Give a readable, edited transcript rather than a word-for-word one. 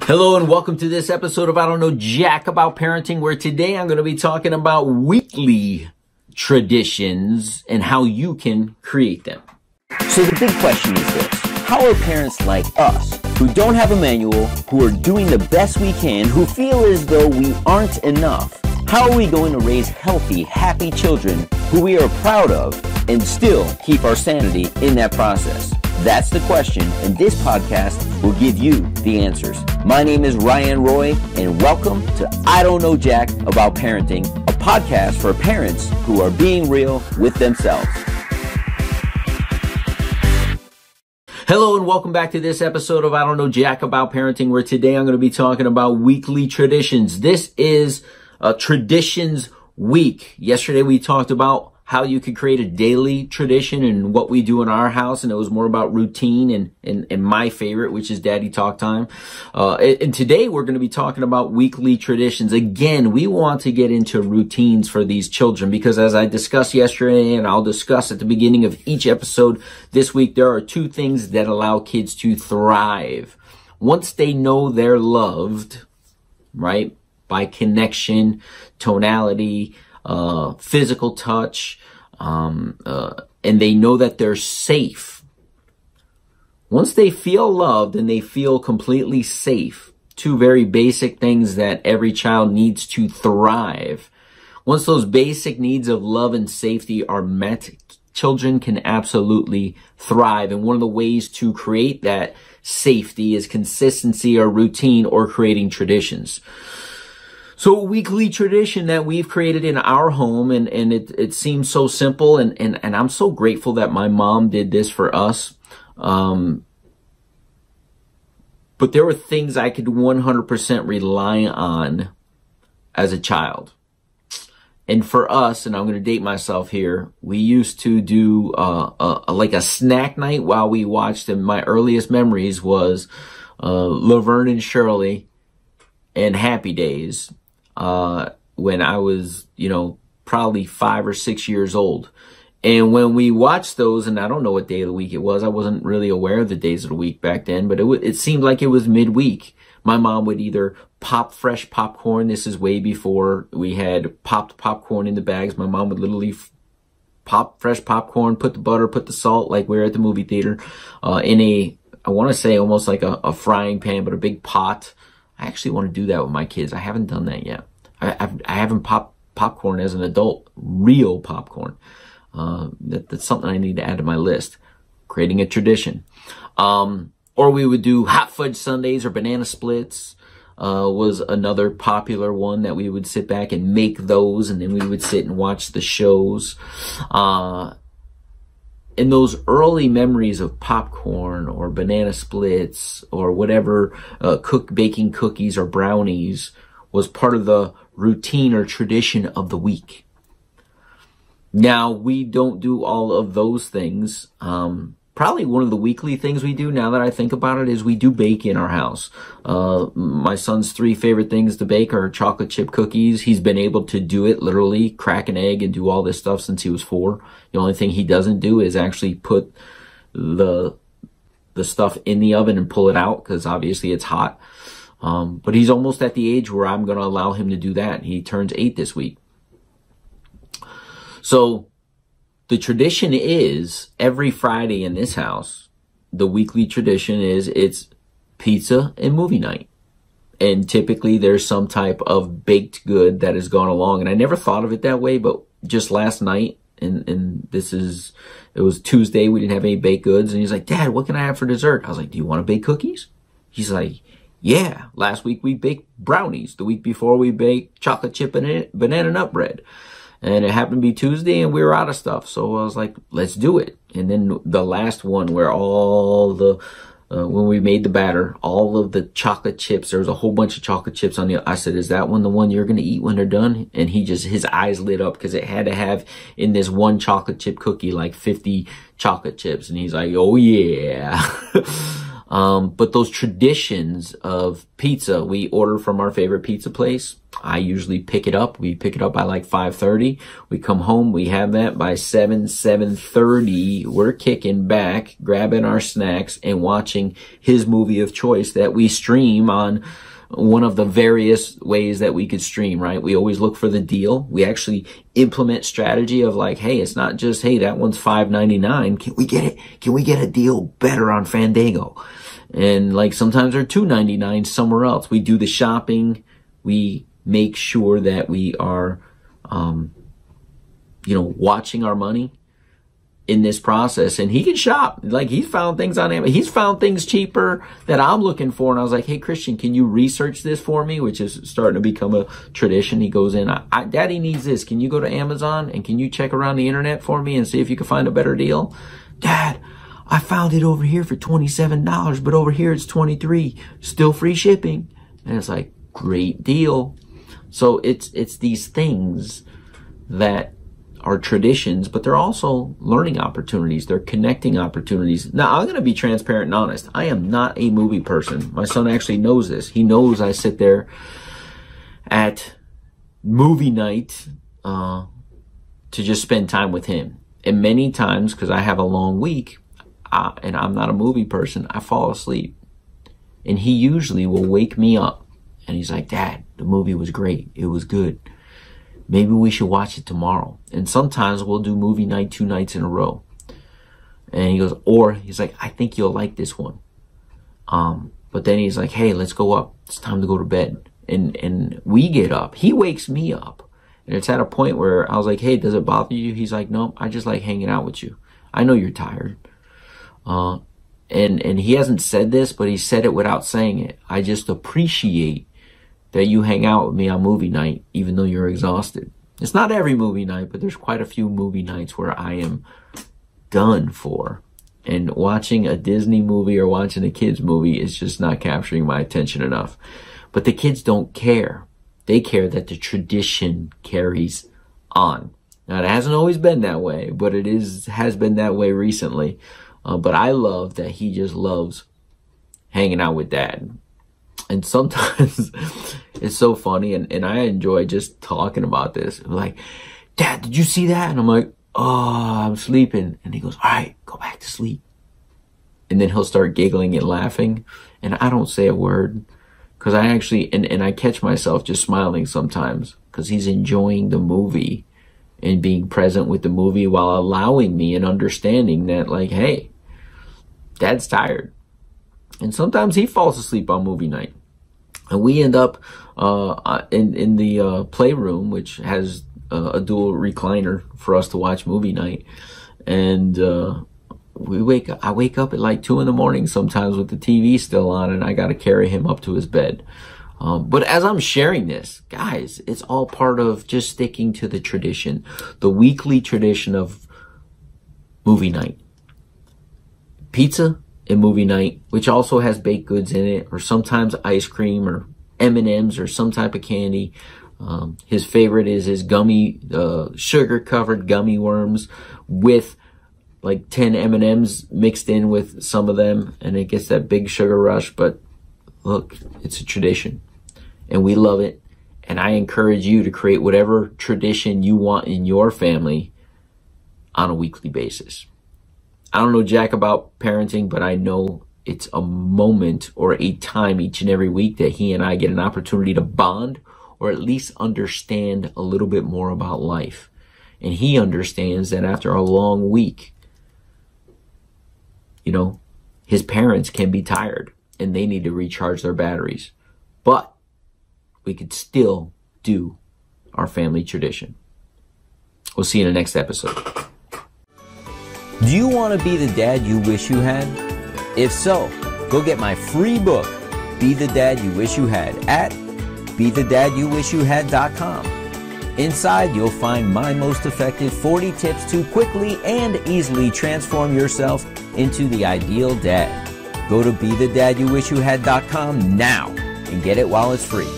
Hello and welcome to this episode of I Don't Know Jack About Parenting, where today I'm going to be talking about weekly traditions and how you can create them. So the big question is this: how are parents like us, who don't have a manual, who are doing the best we can, who feel as though we aren't enough, how are we going to raise healthy, happy children who we are proud of and still keep our sanity in that process? That's the question, and this podcast will give you the answers. My name is Ryan Roy, and welcome to I Don't Know Jack About Parenting, a podcast for parents who are being real with themselves. Hello and welcome back to this episode of I Don't Know Jack About Parenting, where today I'm going to be talking about weekly traditions. This is a traditions week. Yesterday we talked about how you could create a daily tradition and what we do in our house, and it was more about routine and my favorite, which is Daddy Talk Time. And today we're going to be talking about weekly traditions. Again, we want to get into routines for these children because, as I discussed yesterday and I'll discuss at the beginning of each episode this week, there are two things that allow kids to thrive. Once they know they're loved, right, by connection, tonality, physical touch, and they know that they're safe. Once they feel loved and they feel completely safe, two very basic things that every child needs to thrive. Once those basic needs of love and safety are met, children can absolutely thrive. And one of the ways to create that safety is consistency or routine or creating traditions. So a weekly tradition that we've created in our home, and it seems so simple, and I'm so grateful that my mom did this for us. But there were things I could 100% rely on as a child. And for us, and I'm going to date myself here, we used to do like a snack night while we watched, and my earliest memories was Laverne and Shirley and Happy Days. When I was, probably 5 or 6 years old. And when we watched those, and I don't know what day of the week it was, I wasn't really aware of the days of the week back then, but it seemed like it was midweek. My mom would either pop fresh popcorn. This is way before we had popped popcorn in the bags. My mom would literally pop fresh popcorn, put the butter, put the salt, like we were at the movie theater, in a, I want to say almost like a frying pan, but a big pot. I actually want to do that with my kids. I haven't done that yet. I haven't popped popcorn as an adult, real popcorn. That's something I need to add to my list. Creating a tradition. Or we would do hot fudge sundaes or banana splits, was another popular one that we would sit back and make those, and then we would sit and watch the shows. And those early memories of popcorn or banana splits or whatever, baking cookies or brownies was part of the routine or tradition of the week. Now, we don't do all of those things. Probably one of the weekly things we do, now that I think about it, is we do bake in our house. My son's 3 favorite things to bake are chocolate chip cookies. He's been able to do it, literally crack an egg and do all this stuff since he was 4. The only thing he doesn't do is actually put the stuff in the oven and pull it out, because obviously it's hot. But he's almost at the age where I'm going to allow him to do that. He turns 8 this week. So the tradition is every Friday in this house, the weekly tradition is it's pizza and movie night. And typically there's some type of baked good that has gone along. And I never thought of it that way, but just last night, and it was Tuesday, we didn't have any baked goods. And he's like, Dad, what can I have for dessert? I was like, do you want to bake cookies? He's like, yeah. Last week we baked brownies. The week before we baked chocolate chip and banana nut bread. And it happened to be Tuesday and we were out of stuff. So I was like, let's do it. And then the last one where all the, when we made the batter, all of the chocolate chips, there was a whole bunch of chocolate chips on I said, is that one the one you're going to eat when they're done? And his eyes lit up because it had to have in this one chocolate chip cookie, like 50 chocolate chips. And he's like, oh yeah. But those traditions of pizza, we order from our favorite pizza place. I usually pick it up. We pick it up by like 5:30. We come home. We have that by 7:30. We're kicking back, grabbing our snacks and watching his movie of choice that we stream on one of the various ways that we could stream, right? We always look for the deal. We actually implement strategy of like, hey, it's not just, hey, that one's $5.99. Can we get it? Can we get a deal better on Fandango? And like sometimes they're $2.99 somewhere else. We do the shopping. We make sure that we are, watching our money in this process. And he can shop. Like he's found things on Amazon. He's found things cheaper that I'm looking for. And I was like, hey, Christian, can you research this for me? Which is starting to become a tradition. He goes in, Daddy needs this. Can you go to Amazon and can you check around the internet for me and see if you can find a better deal? Dad, I found it over here for $27, but over here it's $23. Still free shipping. And it's like, great deal. So it's these things that are traditions, but they're also learning opportunities. They're connecting opportunities. Now, I'm going to be transparent and honest. I am not a movie person. My son actually knows this. He knows I sit there at movie night to just spend time with him. And many times, because I have a long week, and I'm not a movie person, I fall asleep. And he usually will wake me up. And he's like, Dad, the movie was great. It was good. Maybe we should watch it tomorrow. And sometimes we'll do movie night 2 nights in a row. And he goes, or he's like, I think you'll like this one. But then he's like, hey, let's go up. It's time to go to bed. And we get up. He wakes me up. And it's at a point where I was like, hey, does it bother you? He's like, no, I just like hanging out with you. I know you're tired. And he hasn't said this, but he said it without saying it. I just appreciate that you hang out with me on movie night, even though you're exhausted. It's not every movie night, but there's quite a few movie nights where I am done for. And watching a Disney movie or watching a kids movie is just not capturing my attention enough. But the kids don't care. They care that the tradition carries on. Now, it hasn't always been that way, but it has been that way recently. But I love that he just loves hanging out with Dad. And sometimes it's so funny, and I enjoy just talking about this. I'm like, Dad, did you see that? And I'm like, oh, I'm sleeping. And he goes, all right, go back to sleep. And then he'll start giggling and laughing. And I don't say a word because I actually, and I catch myself just smiling sometimes because he's enjoying the movie and being present with the movie while allowing me and understanding that, like, hey, Dad's tired. And sometimes he falls asleep on movie night. And we end up in the playroom, which has a dual recliner for us to watch movie night. And I wake up at like 2 a.m. sometimes with the TV still on, and I got to carry him up to his bed. But as I'm sharing this, guys, it's all part of just sticking to the tradition, the weekly tradition of movie night. Pizza and movie night, which also has baked goods in it, or sometimes ice cream or M&Ms or some type of candy. His favorite is his gummy, sugar-covered gummy worms with like 10 M&Ms mixed in with some of them, and it gets that big sugar rush. But look, it's a tradition, and we love it. And I encourage you to create whatever tradition you want in your family on a weekly basis. I don't know jack about parenting, but I know it's a moment or a time each and every week that he and I get an opportunity to bond or at least understand a little bit more about life. And he understands that after a long week, his parents can be tired and they need to recharge their batteries. But we could still do our family tradition. We'll see you in the next episode. Do you want to be the dad you wish you had? If so, go get my free book, Be the Dad You Wish You Had, at BeTheDadYouWishYouHad.com. Inside, you'll find my most effective 40 tips to quickly and easily transform yourself into the ideal dad. Go to BeTheDadYouWishYouHad.com now and get it while it's free.